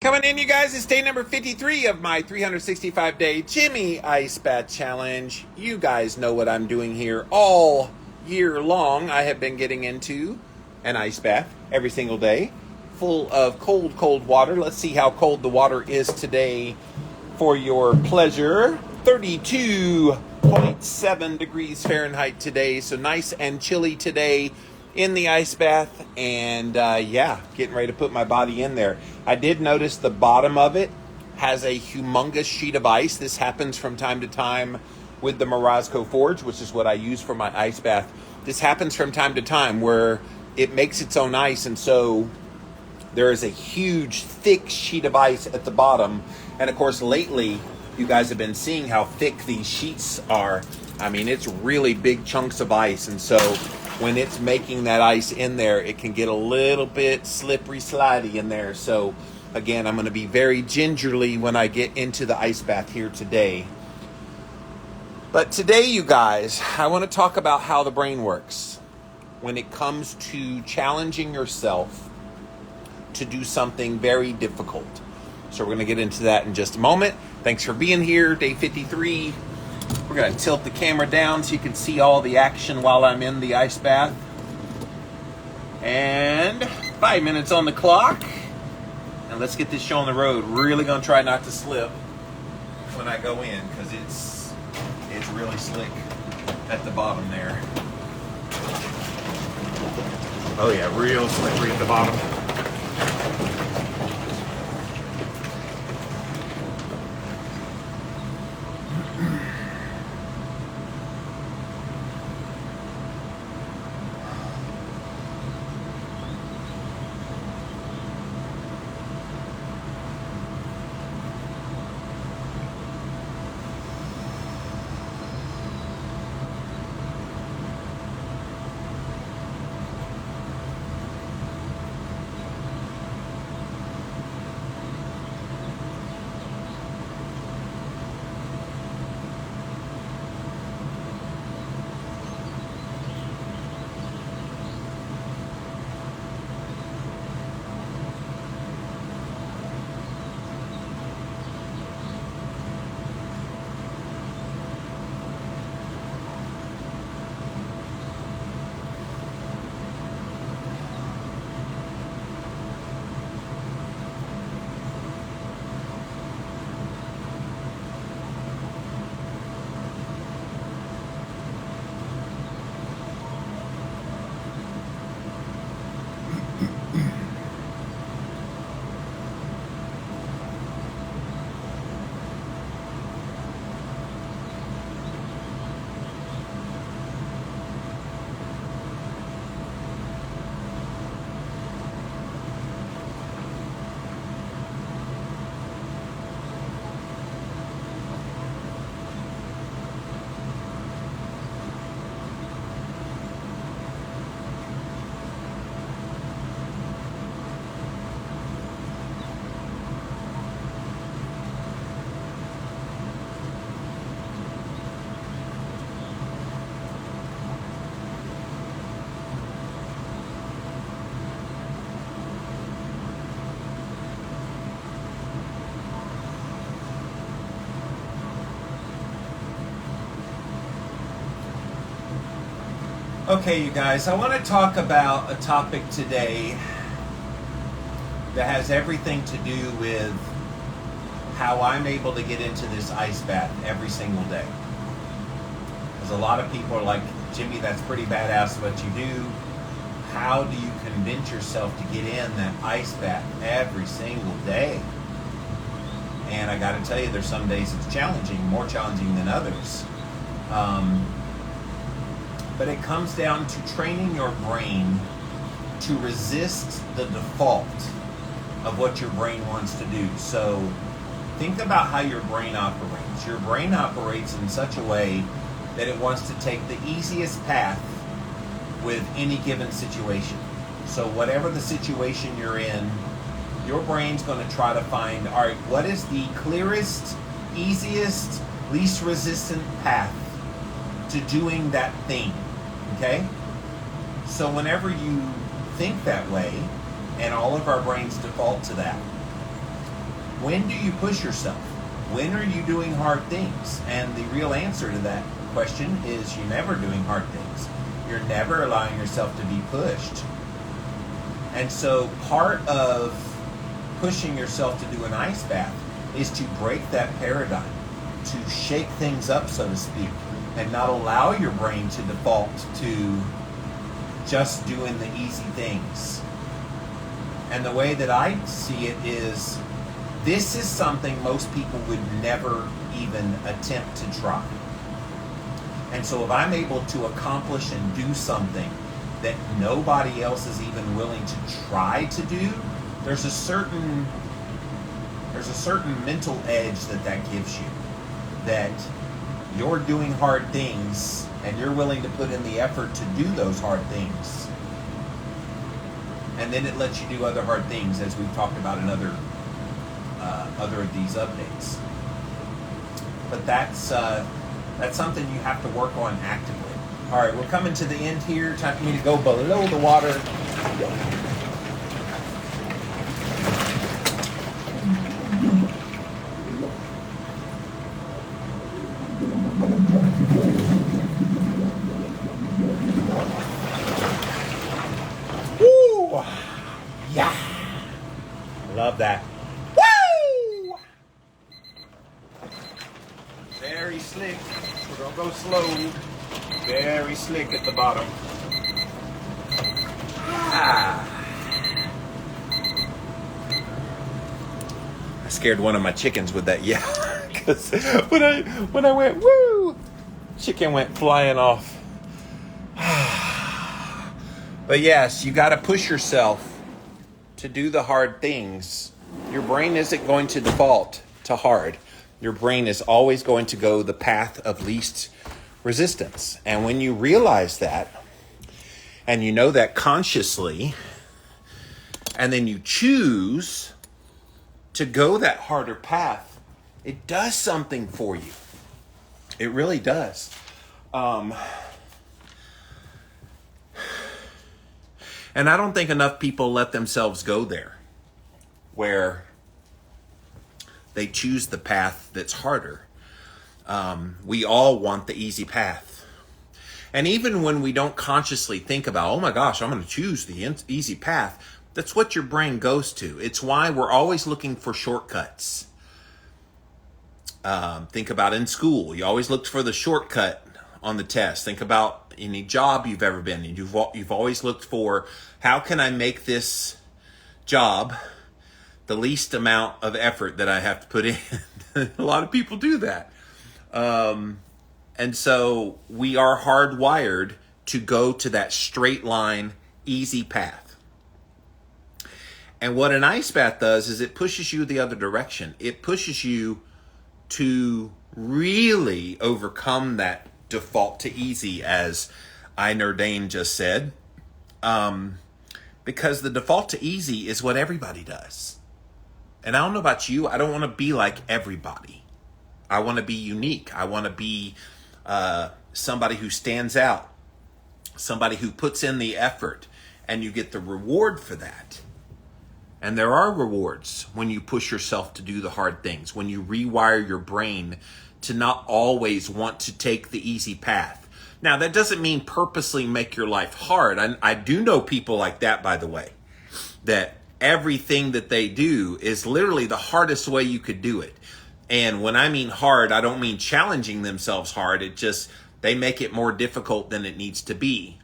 Coming in, you guys, it's day number 53 of my 365-day Jimmy Ice Bath Challenge. You guys know what I'm doing here all year long. I have been getting into an ice bath every single day, full of cold, cold water. Let's see how cold the water is today for your pleasure. 32.7 degrees Fahrenheit today, so nice and chilly today in the ice bath, and getting ready to put my body in there. I did notice the bottom of it has a humongous sheet of ice. This happens from time to time with the Morosko Forge, which is what I use for my ice bath. This happens from time to time where it makes its own ice, and so there is a huge, thick sheet of ice at the bottom. And of course, lately, you guys have been seeing how thick these sheets are. I mean, it's really big chunks of ice, and so when it's making that ice in there, it can get a little bit slippery, slidey in there. So again, I'm going to be very gingerly when I get into the ice bath here today. But today, you guys, I want to talk about how the brain works when it comes to challenging yourself to do something very difficult. So we're going to get into that in just a moment. Thanks for being here, day 53. We're going to tilt the camera down so you can see all the action while I'm in the ice bath. And 5 minutes on the clock. And let's get this show on the road. Really going to try not to slip when I go in, because it's really slick at the bottom there. Oh yeah, real slippery at the bottom. Okay, you guys, I want to talk about a topic today that has everything to do with how I'm able to get into this ice bath every single day. Because a lot of people are like, Jimmy, that's pretty badass what you do. How do you convince yourself to get in that ice bath every single day? And I got to tell you, there's some days it's challenging, more challenging than others. But it comes down to training your brain to resist the default of what your brain wants to do. So think about how your brain operates. Your brain operates in such a way that it wants to take the easiest path with any given situation. So whatever the situation you're in, your brain's going to try to find, all right, what is the clearest, easiest, least resistant path to doing that thing, okay? So whenever you think that way, and all of our brains default to that, When do you push yourself? When are you doing hard things? And the real answer to that question is you're never doing hard things. You're never allowing yourself to be pushed. And so part of pushing yourself to do an ice bath is to break that paradigm, to shake things up, so to speak, and not allow your brain to default to just doing the easy things. And the way that I see it is, this is something most people would never even attempt to try. And so if I'm able to accomplish and do something that nobody else is even willing to try to do, there's a certain mental edge that gives you, that you're doing hard things and you're willing to put in the effort to do those hard things. And then it lets you do other hard things, as we've talked about in other of these updates. But that's something you have to work on actively. All right, we're coming to the end here. Time for me to go below the water. Woo! Yeah. Love that. Woo! Very slick. We're gonna go slow. Very slick at the bottom. Ah. I scared one of my chickens with that, yeah. Because when I went woo, chicken went flying off. But yes, you got to push yourself to do the hard things. Your brain isn't going to default to hard. Your brain is always going to go the path of least resistance. And when you realize that, and you know that consciously, and then you choose to go that harder path, it does something for you. It really does. And I don't think enough people let themselves go there, where they choose the path that's harder. We all want the easy path. And even when we don't consciously think about, oh my gosh, I'm going to choose the easy path, that's what your brain goes to. It's why we're always looking for shortcuts. Think about in school. You always looked for the shortcut on the test. Think about any job you've ever been in. You've always looked for, how can I make this job the least amount of effort that I have to put in? A lot of people do that. And so we are hardwired to go to that straight line, easy path. And what an ice bath does is it pushes you the other direction. It pushes you to really overcome that default to easy, as Einar Dane just said. Because the default to easy is what everybody does. And I don't know about you, I don't want to be like everybody. I want to be unique. I want to be somebody who stands out, somebody who puts in the effort, and you get the reward for that. And there are rewards when you push yourself to do the hard things, when you rewire your brain to not always want to take the easy path. Now, that doesn't mean purposely make your life hard. I do know people like that, by the way, that everything that they do is literally the hardest way you could do it. And when I mean hard, I don't mean challenging themselves hard. It just, they make it more difficult than it needs to be.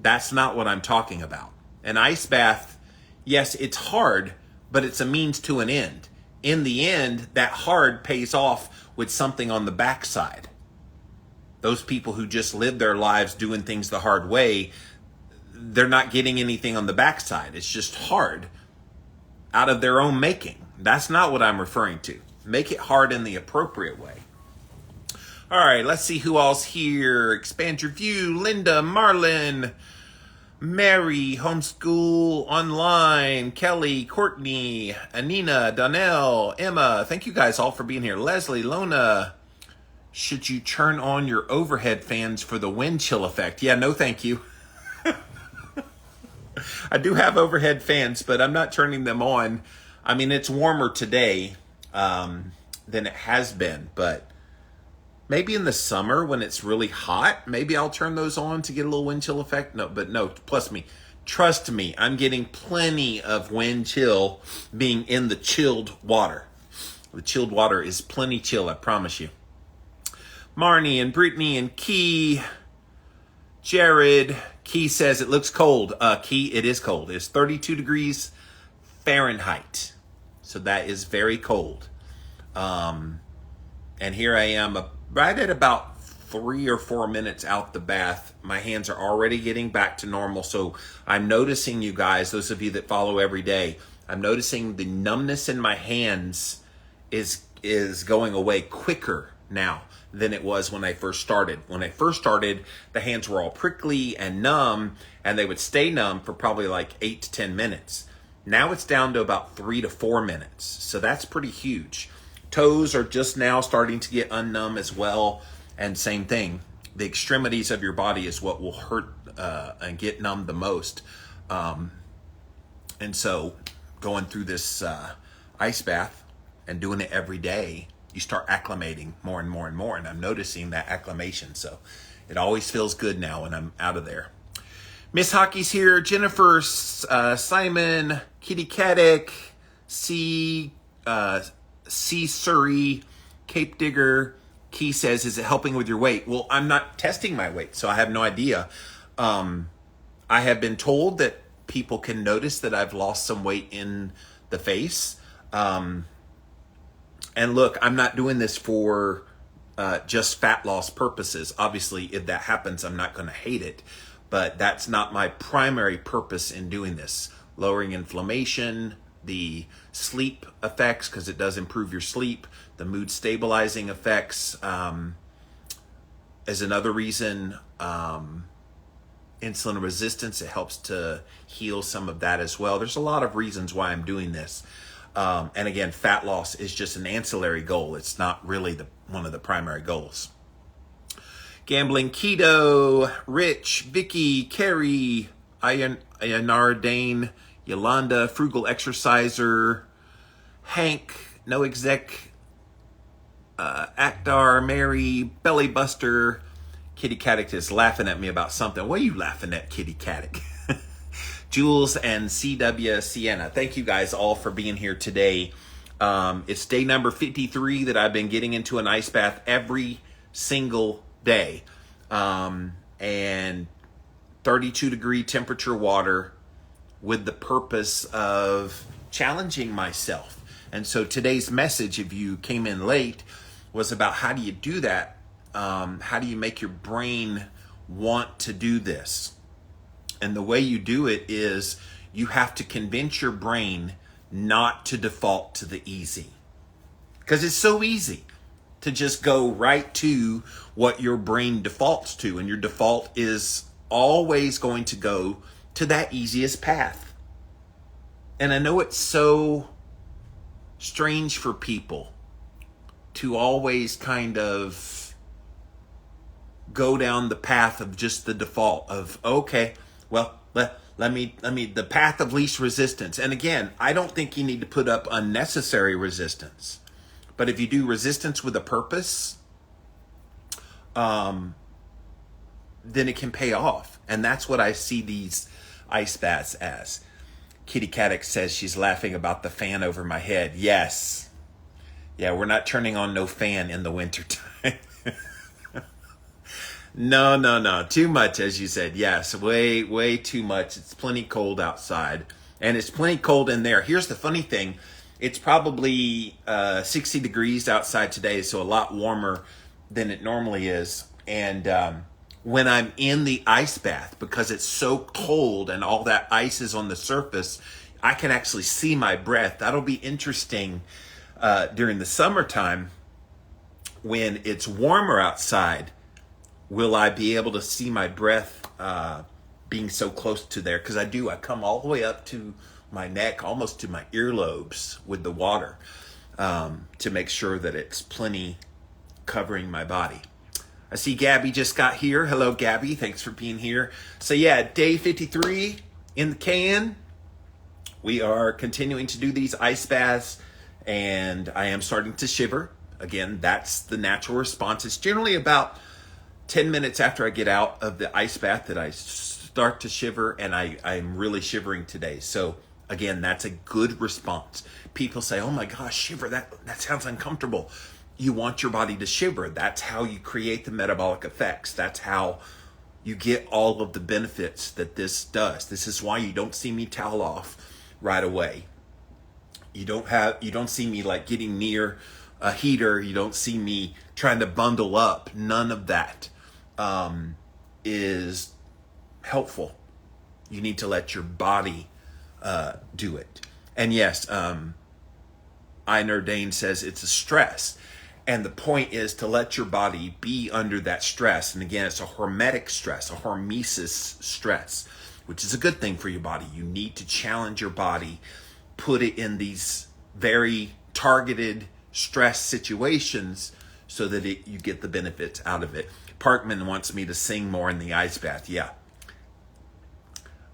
That's not what I'm talking about. An ice bath, yes, it's hard, but it's a means to an end. In the end, that hard pays off with something on the backside. Those people who just live their lives doing things the hard way, they're not getting anything on the backside. It's just hard out of their own making. That's not what I'm referring to. Make it hard in the appropriate way. All right, let's see who else here. Expand your view. Linda, Marlon, Mary, Homeschool Online, Kelly, Courtney, Anina, Donnell, Emma. Thank you guys all for being here. Leslie, Lona. Should you turn on your overhead fans for the wind chill effect? Yeah, no thank you. I do have overhead fans, but I'm not turning them on. I mean, it's warmer today than it has been, but maybe in the summer when it's really hot, maybe I'll turn those on to get a little wind chill effect. No, trust me, I'm getting plenty of wind chill being in the chilled water. The chilled water is plenty chill, I promise you. Marnie and Brittany and Key, Jared. Key says it looks cold. Key, it is cold. It's 32 degrees Fahrenheit. So that is very cold. And here I am right at about 3 or 4 minutes out the bath. My hands are already getting back to normal. So I'm noticing, you guys, those of you that follow every day, I'm noticing the numbness in my hands is going away quicker now than it was when I first started. When I first started, the hands were all prickly and numb, and they would stay numb for probably like 8 to 10 minutes. Now it's down to about 3 to 4 minutes. So that's pretty huge. Toes are just now starting to get unnumb as well. And same thing, the extremities of your body is what will hurt and get numb the most. And so going through this ice bath and doing it every day, you start acclimating more and more and more. And I'm noticing that acclimation. So it always feels good now when I'm out of there. Miss Hockey's here. Jennifer, Simon, Kitty Caddick, C. Surrey, Cape Digger. Key says, is it helping with your weight? Well, I'm not testing my weight, so I have no idea. I have been told that people can notice that I've lost some weight in the face. And look, I'm not doing this for just fat loss purposes. Obviously, if that happens, I'm not going to hate it. But that's not my primary purpose in doing this. Lowering inflammation, the sleep effects, because it does improve your sleep, the mood stabilizing effects is another reason. Insulin resistance, it helps to heal some of that as well. There's a lot of reasons why I'm doing this. And again, fat loss is just an ancillary goal. It's not really one of the primary goals. Gambling Keto, Rich, Vicky, Carrie, Ayanar, Dane, Yolanda, Frugal Exerciser, Hank, No Exec, Actar, Mary, Bellybuster. Kitty Caddick is laughing at me about something. What are you laughing at, Kitty Caddick? Jules and CW Sienna. Thank you guys all for being here today. It's day number 53 that I've been getting into an ice bath every single day. And 32 degree temperature water with the purpose of challenging myself. And so today's message, if you came in late, was about how do you do that? How do you make your brain want to do this? And the way you do it is you have to convince your brain not to default to the easy. Because it's so easy to just go right to what your brain defaults to. And your default is always going to go to that easiest path. And I know it's so strange for people to always kind of go down the path of just the default of, okay, well, let me the path of least resistance. And again, I don't think you need to put up unnecessary resistance. But if you do resistance with a purpose, then it can pay off. And that's what I see these ice baths as. Kitty Caddick says she's laughing about the fan over my head. Yes. Yeah, we're not turning on no fan in the wintertime. No. Too much, as you said. Yes, way too much. It's plenty cold outside. And it's plenty cold in there. Here's the funny thing. It's probably 60 degrees outside today, so a lot warmer than it normally is. And when I'm in the ice bath, because it's so cold and all that ice is on the surface, I can actually see my breath. That'll be interesting during the summertime when it's warmer outside. Will I be able to see my breath being so close to there? Because I come all the way up to my neck, almost to my earlobes with the water to make sure that it's plenty covering my body. I see Gabby just got here. Hello, Gabby. Thanks for being here. So yeah, day 53 in the can. We are continuing to do these ice baths, and I am starting to shiver. Again, that's the natural response. It's generally about 10 minutes after I get out of the ice bath that I start to shiver, and I'm really shivering today. So again, that's a good response. People say, oh my gosh, shiver, that sounds uncomfortable. You want your body to shiver. That's how you create the metabolic effects. That's how you get all of the benefits that this does. This is why you don't see me towel off right away. You don't see me like getting near a heater. You don't see me trying to bundle up. None of that is helpful. You need to let your body do it. And yes, Einar Dane says it's a stress. And the point is to let your body be under that stress. And again, it's a hormetic stress, a hormesis stress, which is a good thing for your body. You need to challenge your body, put it in these very targeted stress situations so that you get the benefits out of it. Parkman wants me to sing more in the ice bath. Yeah,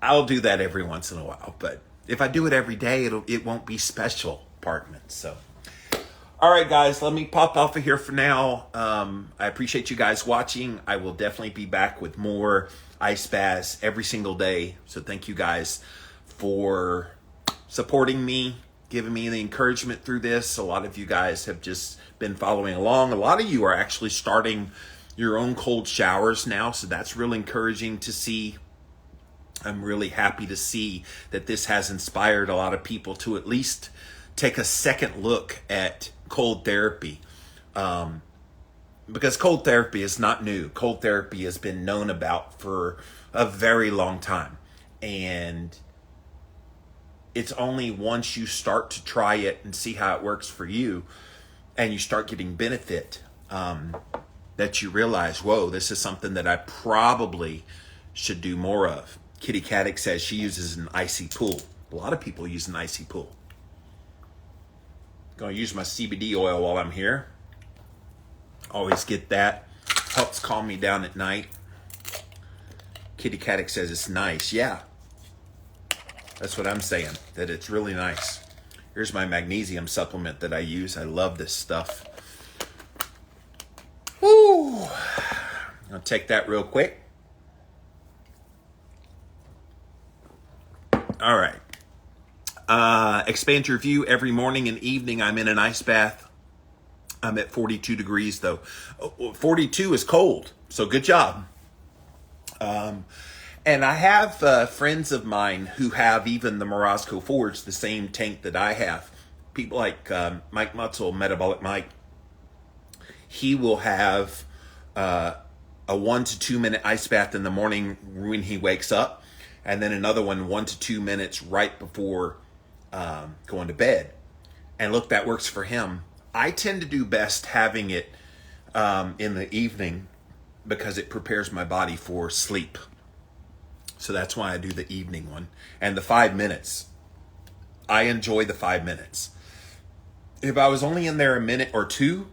I'll do that every once in a while, but if I do it every day, it won't be special, Parkman. So, all right, guys, let me pop off of here for now. I appreciate you guys watching. I will definitely be back with more ice baths every single day. So thank you guys for supporting me, giving me the encouragement through this. A lot of you guys have just been following along. A lot of you are actually starting your own cold showers now, so that's really encouraging to see. I'm really happy to see that this has inspired a lot of people to at least take a second look at cold therapy. Because cold therapy is not new. Cold therapy has been known about for a very long time. And it's only once you start to try it and see how it works for you and you start getting benefit that you realize, whoa, this is something that I probably should do more of. Kitty Caddick says she uses an icy pool. A lot of people use an icy pool. Going to use my CBD oil while I'm here. Always get that. Helps calm me down at night. Kitty Caddick says it's nice. Yeah. That's what I'm saying. That it's really nice. Here's my magnesium supplement that I use. I love this stuff. Woo! I'll take that real quick. All right. Expand your view every morning and evening. I'm in an ice bath. I'm at 42 degrees though. 42 is cold, so good job. And I have friends of mine who have even the Morosco Forge, the same tank that I have. People like Mike Mutzel, Metabolic Mike. He will have a 1 to 2 minute ice bath in the morning when he wakes up, and then another 1 to 2 minutes right before going to bed. And look, that works for him. I tend to do best having it in the evening because it prepares my body for sleep. So that's why I do the evening one. And the 5 minutes, I enjoy the 5 minutes. If I was only in there a minute or two,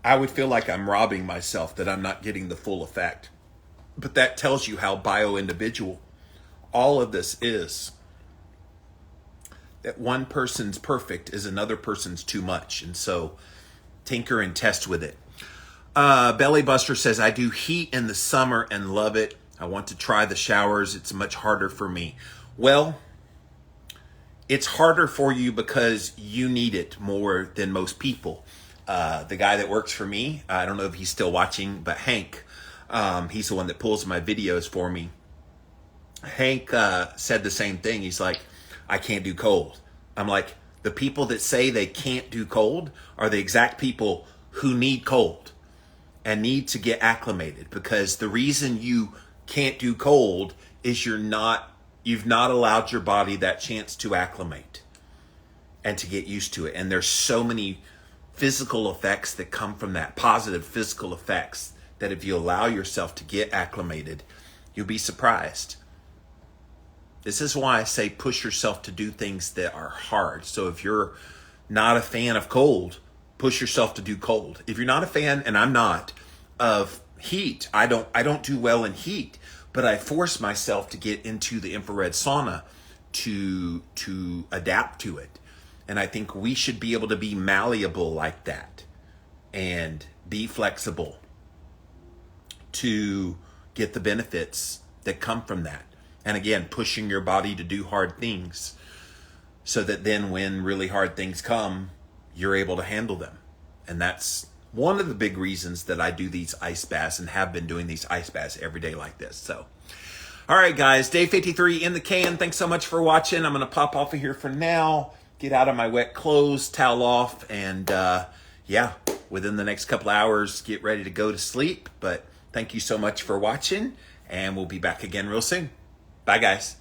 I would feel like I'm robbing myself, that I'm not getting the full effect. But that tells you how bio-individual all of this is. That one person's perfect is another person's too much. And so tinker and test with it. Belly Buster says, I do heat in the summer and love it. I want to try the showers. It's much harder for me. Well, it's harder for you because you need it more than most people. The guy that works for me, I don't know if he's still watching, but Hank, he's the one that pulls my videos for me. Hank said the same thing. He's like, I can't do cold. I'm like, the people that say they can't do cold are the exact people who need cold and need to get acclimated, because the reason you can't do cold is you've not allowed your body that chance to acclimate and to get used to it. And there's so many physical effects that come from that, positive physical effects, that if you allow yourself to get acclimated, you'll be surprised. This is why I say push yourself to do things that are hard. So if you're not a fan of cold, push yourself to do cold. If you're not a fan, and I'm not, of heat, I don't do well in heat, but I force myself to get into the infrared sauna to adapt to it. And I think we should be able to be malleable like that and be flexible to get the benefits that come from that. And again, pushing your body to do hard things so that then when really hard things come, you're able to handle them. And that's one of the big reasons that I do these ice baths and have been doing these ice baths every day like this. So, all right, guys, day 53 in the can. Thanks so much for watching. I'm going to pop off of here for now, get out of my wet clothes, towel off, and yeah, within the next couple hours, get ready to go to sleep. But thank you so much for watching, and we'll be back again real soon. Bye, guys.